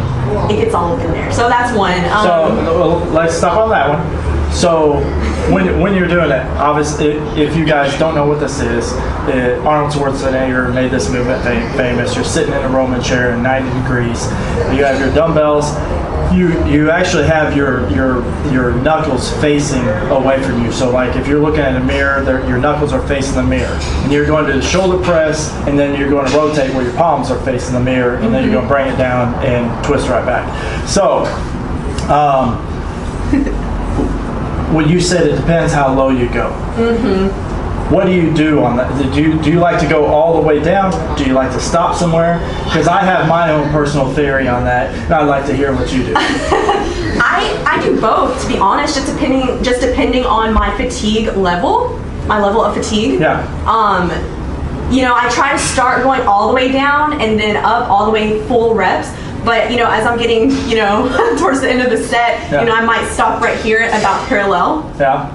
B: it gets all up in there. So that's one.
A: So let's stop on that one. So when you're doing it, obviously, if you guys don't know what this is, Arnold Schwarzenegger made this movement famous. You're sitting in a Roman chair in 90 degrees. You have your dumbbells. You actually have your knuckles facing away from you. So like if you're looking at a mirror, your knuckles are facing the mirror. And you're going to the shoulder press, and then you're going to rotate where your palms are facing the mirror, and then you're going to bring it down and twist right back. So well, you said it depends how low you go. What do you do on that? Do you like to go all the way down? Do you like to stop somewhere? Because I have my own personal theory on that, and I'd like to hear what you do.
B: I do both, to be honest, just depending on my fatigue level, my level of fatigue.
A: Yeah.
B: You know, I try to start going all the way down and then up all the way full reps. But, you know, as I'm getting, you know, towards the end of the set, you know, I might stop right here at about parallel.
A: Yeah.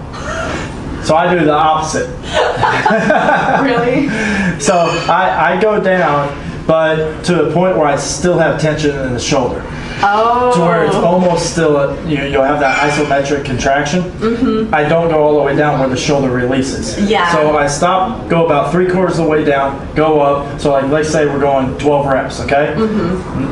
A: So I do the opposite.
B: Really?
A: So I go down, but to a point where I still have tension in the shoulder.
B: Oh.
A: To where it's almost still, you'll have that isometric contraction. I don't go all the way down where the shoulder releases.
B: Yeah.
A: So I stop, go about 3/4 of the way down, go up. So like, let's say we're going 12 reps, okay?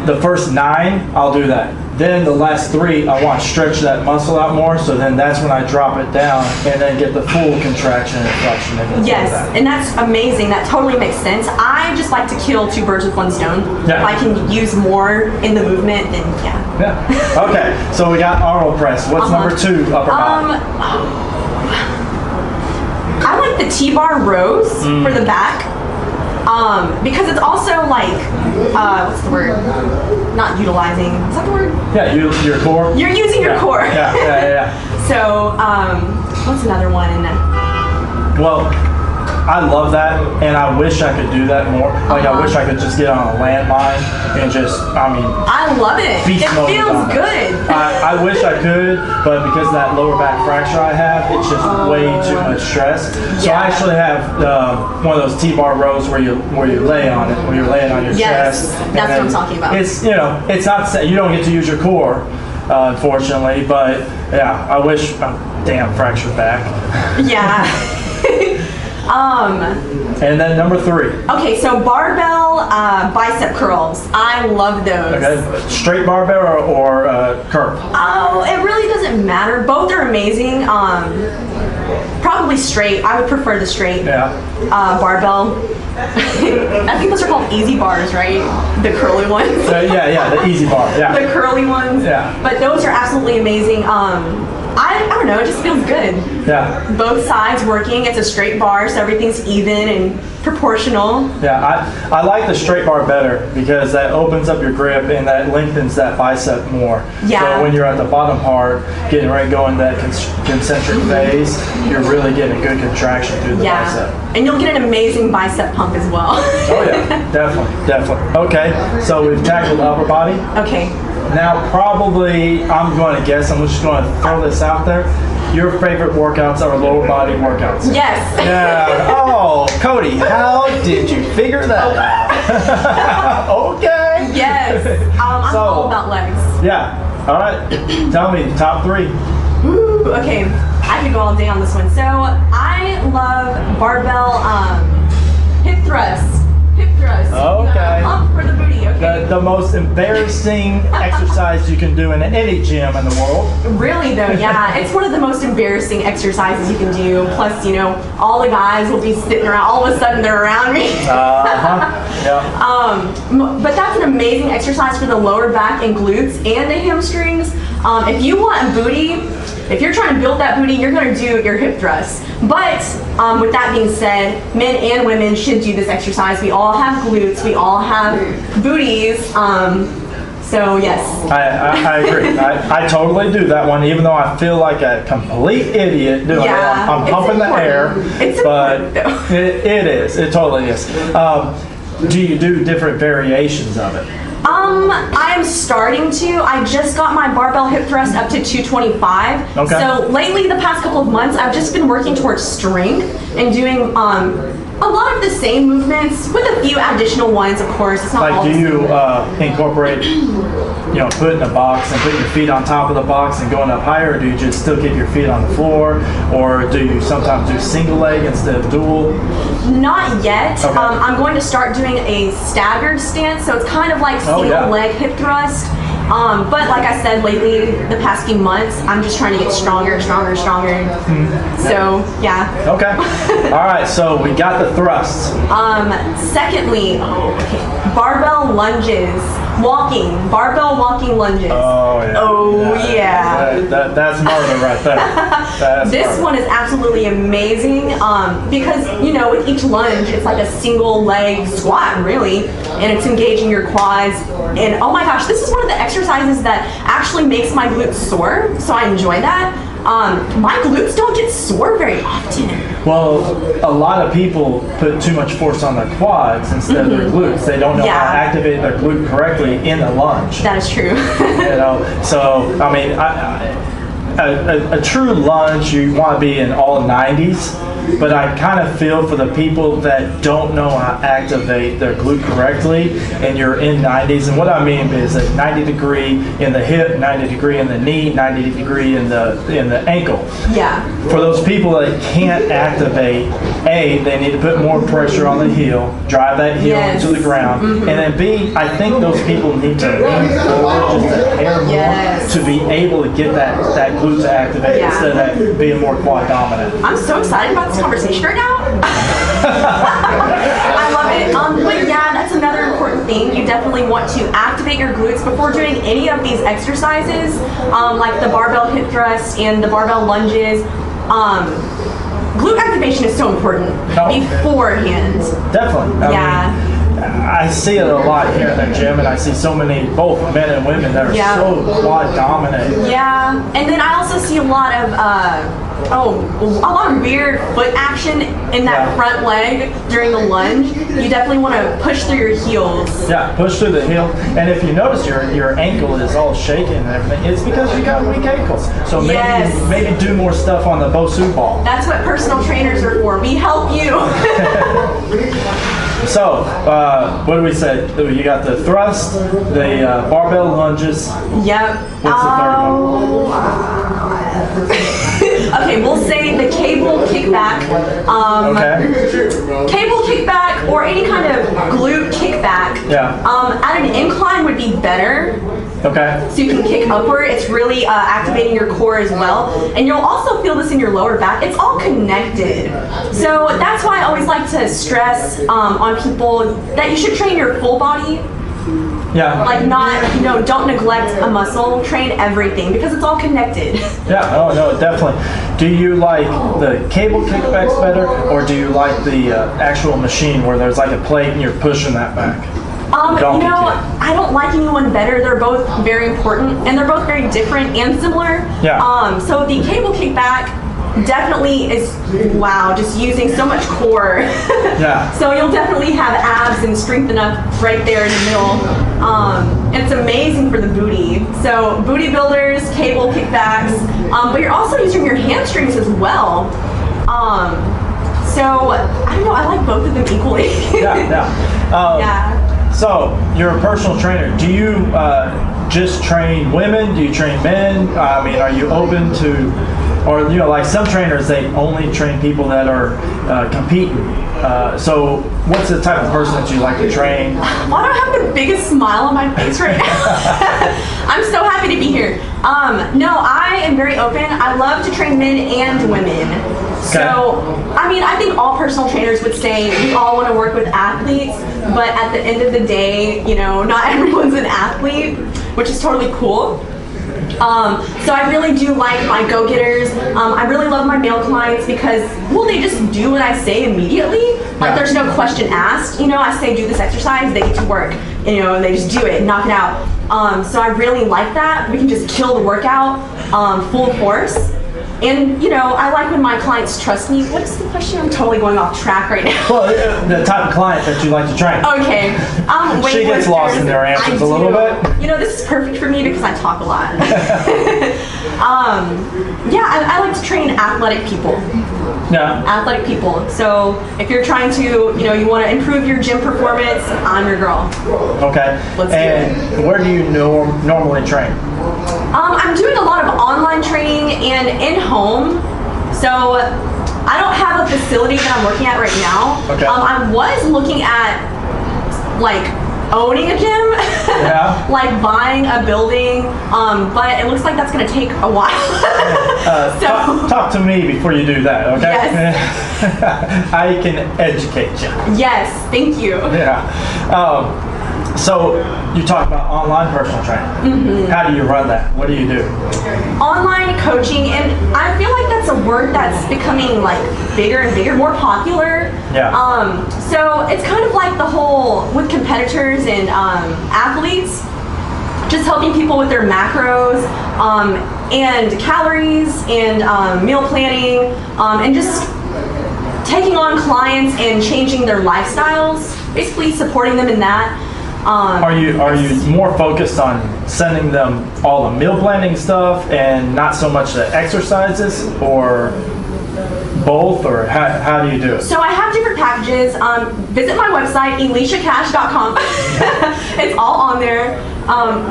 A: The first 9, I'll do that. Then the last 3, I want to stretch that muscle out more. So then that's when I drop it down and then get the full contraction and flexion.
B: Yes, and that's amazing. That totally makes sense. I just like to kill 2 birds with 1 stone.
A: Yeah.
B: If I can use more in the movement, then
A: Yeah. Okay, so we got Arnold press. What's number 2 upper body?
B: I like the T-bar rows for the back. Because it's also like, what's the word? Not utilizing. Is that the word?
A: Yeah, your core.
B: You're using your core.
A: Yeah.
B: So, what's another one?
A: Well, I love that, and I wish I could do that more. Like, I wish I could just get on a landmine and just,
B: I love it. It feels good.
A: I wish I could, but because of that lower back fracture I have, it's just way too much stress. So I actually have one of those T-bar rows where you lay on it, where you're laying on your chest.
B: That's what I'm talking about.
A: It's, you know, it's not that you don't get to use your core, unfortunately, but yeah, I wish, damn, fractured back.
B: Yeah.
A: And then number 3.
B: Okay, so barbell bicep curls. I love those.
A: Okay, straight barbell or curve?
B: Oh, it really doesn't matter. Both are amazing. Probably straight. I would prefer the straight.
A: Yeah.
B: Barbell. I think those are called easy bars, right? The curly ones.
A: Yeah, the easy bar. Yeah.
B: The curly ones.
A: Yeah.
B: But those are absolutely amazing. I don't know, it just feels good.
A: Yeah.
B: Both sides working, it's a straight bar, so everything's even and proportional.
A: Yeah, I like the straight bar better because that opens up your grip and that lengthens that bicep more.
B: Yeah.
A: So when you're at the bottom part, getting ready to go into that concentric phase, you're really getting a good contraction through the bicep.
B: And you'll get an amazing bicep pump as well.
A: Oh yeah, definitely. Okay, so we've tackled the upper body.
B: Okay.
A: Now probably, I'm going to guess, I'm just going to throw this out there, your favorite workouts are lower body workouts.
B: Yes.
A: Yeah. Oh, Cody, how did you figure that out? Okay.
B: Yes. I'm all about legs.
A: Yeah. All right. Tell me, top 3.
B: Ooh, okay. I could go all day on this one. So I love barbell hip thrusts.
A: Okay.
B: Pump for the booty, okay?
A: The most embarrassing exercise you can do in any gym in the world.
B: Really though, yeah. It's one of the most embarrassing exercises you can do. Plus, you know, all the guys will be sitting around, all of a sudden they're around me.
A: Yeah.
B: But that's an amazing exercise for the lower back and glutes and the hamstrings. If you want booty, if you're trying to build that booty, you're going to do your hip thrusts. But with that being said, men and women should do this exercise. We all have glutes. We all have booties. So yes.
A: I agree. I totally do that one, even though I feel like a complete idiot doing it. I'm pumping the air.
B: It's important, though.
A: It is. It totally is. Do you do different variations of it?
B: I am starting to. I just got my barbell hip thrust up to 225.
A: Okay.
B: So lately, the past couple of months, I've just been working towards strength and doing a lot of the same movements with a few additional ones, of course. It's not
A: like,
B: all
A: do you incorporate, put in a box and put your feet on top of the box and going up higher, or do you just still keep your feet on the floor, or do you sometimes do single leg instead of dual?
B: Not yet.
A: Okay.
B: I'm going to start doing a staggered stance, so it's kind of like single leg hip thrust. But like I said, lately, the past few months, I'm just trying to get stronger. So, yeah.
A: Okay. All right, so we got the thrusts.
B: Secondly, barbell lunges. Barbell walking lunges.
A: Oh, yeah.
B: Oh, yeah.
A: That's murder right there.
B: This one is absolutely amazing because, with each lunge, it's like a single leg squat, really, and it's engaging your quads. And oh my gosh, this is one of the exercises that actually makes my glutes sore, so I enjoy that. My glutes don't get sore very often.
A: Well, a lot of people put too much force on their quads instead of their glutes. They don't know how to activate their glute correctly in the lunge.
B: That is true.
A: So I mean, a true lunge, you want to be in all 90s. But I kind of feel for the people that don't know how to activate their glute correctly, and you're in 90s. And what I mean is a 90 degree in the hip, 90 degree in the knee, 90 degree in the ankle.
B: Yeah.
A: For those people that can't activate, A, they need to put more pressure on the heel, drive that heel into the ground, and then B, I think those people need to lean forward just a hair more to be able to get that glute to activate instead of being more quad dominant.
B: I'm so excited about this conversation right now. I love it. But yeah, that's another important thing. You definitely want to activate your glutes before doing any of these exercises, like the barbell hip thrust and the barbell lunges. Glute activation is so important beforehand.
A: Definitely. I see it a lot here in the gym, and I see so many, both men and women, that are so quad dominant.
B: Yeah, and then I also see a lot of weird foot action in that front leg during the lunge. You definitely want to push through your heels. Yeah,
A: push through the heel. And if you notice your ankle is all shaking and everything, it's because you got weak ankles. So maybe do more stuff on the Bosu ball.
B: That's what personal trainers are for. We help you.
A: So, what do we say? You got the thrust, the barbell lunges.
B: Yep.
A: What's the third one?
B: Okay, we'll say the cable kickback. Cable kickback or any kind of glute kickback. At an incline would be better.
A: Okay.
B: So you can kick upward. It's really activating your core as well. And you'll also feel this in your lower back. It's all connected. So that's why I always like to stress on people that you should train your full body.
A: Yeah.
B: Like don't neglect a muscle. Train everything because it's all connected.
A: Yeah, no, definitely. Do you like the cable kickbacks better, or do you like the actual machine where there's like a plate and you're pushing that back?
B: I don't like anyone better. They're both very important, and they're both very different and similar.
A: Yeah.
B: So the cable kickback definitely is, just using so much core.
A: Yeah.
B: So you'll definitely have abs and strength enough right there in the middle. It's amazing for the booty. So booty builders, cable kickbacks, but you're also using your hamstrings as well. So I don't know, I like both of them equally.
A: So you're a personal trainer. Do you just train women? Do you train men? I mean, are you open to, or like some trainers, they only train people that are competing. So what's the type of person that you like to train?
B: Why do I have the biggest smile on my face right now? I'm so happy to be here. No, I am very open. I love to train men and women. So, I mean, I think all personal trainers would say we all want to work with athletes, but at the end of the day, not everyone's an athlete, which is totally cool. So I really do like my go-getters. I really love my male clients because, they just do what I say immediately. Like there's no question asked. I say do this exercise, they get to work. And they just do it, knock it out. So I really like that. We can just kill the workout full force. And, I like when my clients trust me. What's the question? I'm totally going off track right now.
A: Well, the type of client that you like to train.
B: Okay.
A: She gets lost in their answers a little bit.
B: This is perfect for me because I talk a lot. I like to train athletic people.
A: Yeah.
B: Athletic people. So if you're trying to, you want to improve your gym performance, I'm your girl.
A: Okay.
B: Let's do it.
A: Where do you normally train?
B: I'm doing a lot of online training and in-home. So I don't have a facility that I'm working at right now.
A: Okay.
B: I was looking at owning a gym, like buying a building, but it looks like that's going to take a while.
A: Talk to me before you do that, okay?
B: Yes.
A: I can educate you.
B: Yes, thank you.
A: Yeah. So you talk about online personal training. How do you run that? What do you do?
B: Online coaching, and I feel like that's a word that's becoming like bigger and bigger, more popular.
A: Yeah.
B: So it's kind of like the whole with competitors and athletes, just helping people with their macros and calories and meal planning and just taking on clients and changing their lifestyles, basically supporting them in that.
A: Are you more focused on sending them all the meal planning stuff and not so much the exercises, or both, or how do you do it?
B: So I have different packages. Visit my website, elishacash.com. It's all on there,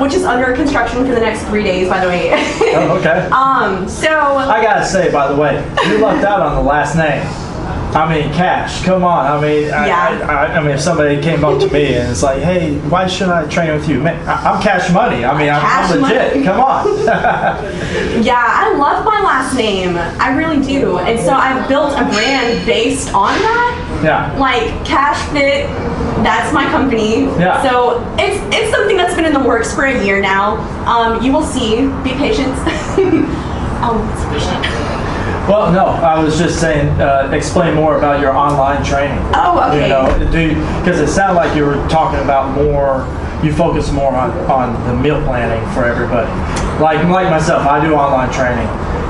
B: which is under construction for the next 3 days, by the way.
A: Oh, okay.
B: So
A: I gotta say, by the way, you lucked out on the last name. I mean, Cash. Come on. I mean, I mean, if somebody came up to me and it's like, "Hey, why should I train with you?" Man, I'm Cash Money. I mean, I'm legit.
B: Money.
A: Come on.
B: Yeah, I love my last name. I really do, and so I've built a brand based on that.
A: Yeah.
B: Like Cash Fit, that's my company.
A: Yeah.
B: So it's something that's been in the works for a year now. You will see. Be patient. What's the question?
A: Well, no, I was just saying, explain more about your online training.
B: Oh, okay.
A: You know, because it sounded like you were talking about more. You focus more on the meal planning for everybody. Like myself, I do online training,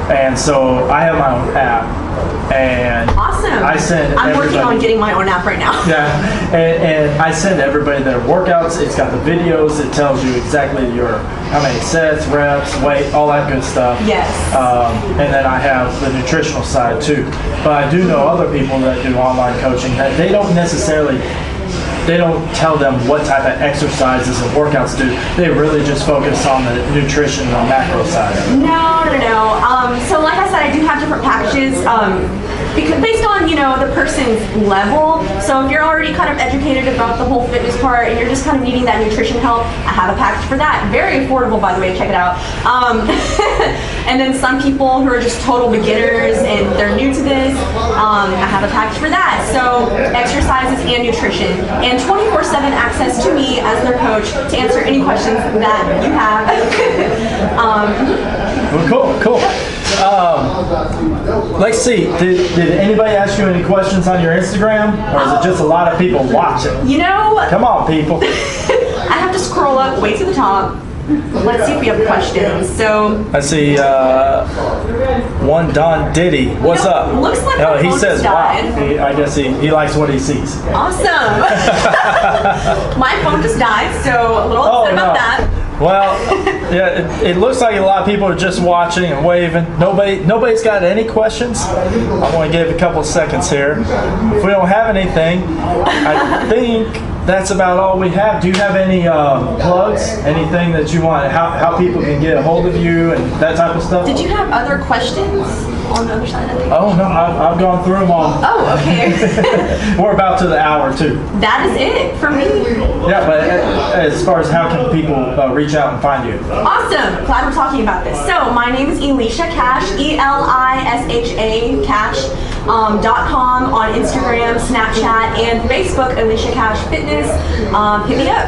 A: and so I have my own app. And
B: awesome. I'm working on getting my own app right now.
A: Yeah, and I send everybody their workouts. It's got the videos. It tells you exactly how many sets, reps, weight, all that good stuff.
B: Yes.
A: And then I have the nutritional side too. But I do know other people that do online coaching that they don't tell them what type of exercises and workouts to do. They really just focus on the nutrition and the macro side.
B: No. So like I said, I do have different packages because based on, the person's level. So if you're already kind of educated about the whole fitness part and you're just kind of needing that nutrition help, I have a package for that. Very affordable, by the way, check it out. And then some people who are just total beginners and they're new to this, I have a package for that. So exercises and nutrition, and 24/7 access to me as their coach to answer any questions that you have.
A: Well, cool. Let's see. Did anybody ask you any questions on your Instagram, or is it just a lot of people watching?
B: Come
A: on, people.
B: I have to scroll up way to the top. Let's see if we have questions. So
A: I see one Don Diddy. What's up?
B: Looks like my
A: he
B: phone
A: says,
B: just died.
A: "Wow." I guess he likes what he sees.
B: Awesome. My phone just died, so a little upset about that.
A: Well, yeah, it looks like a lot of people are just watching and waving. Nobody's got any questions. I want to give a couple seconds here. If we don't have anything, I think that's about all we have. Do you have any plugs? Anything that you want? How people can get a hold of you and that type of stuff?
B: Did you have other questions on the other side of it?
A: Oh no, I've gone through them all.
B: Oh, okay.
A: We're about to the hour too.
B: That is it for me.
A: Yeah, but as far as how can people reach out and find you?
B: Awesome. Glad we're talking about this. So my name is Elisha Cash, ELISHA Cash. .com on Instagram, Snapchat, and Facebook, Elisha Cash Fitness. Hit me up.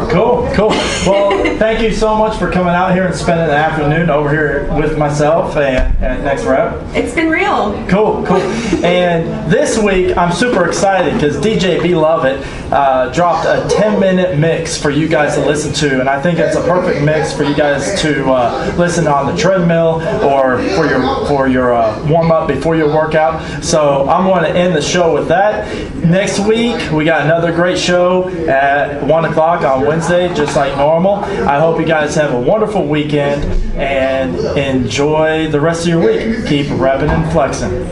A: Cool. Well, thank you so much for coming out here and spending the afternoon over here with myself and Next Rep.
B: It's been real.
A: Cool. And this week, I'm super excited because DJ Beloved dropped a 10-minute mix for you guys to listen to, and I think it's a perfect mix for you guys to listen on the treadmill or for your warm-up before your workout. So I'm going to end the show with that. Next week, we got another great show at 1 o'clock on Wednesday, just like normal. I hope you guys have a wonderful weekend and enjoy the rest of your week. Keep revving and flexing.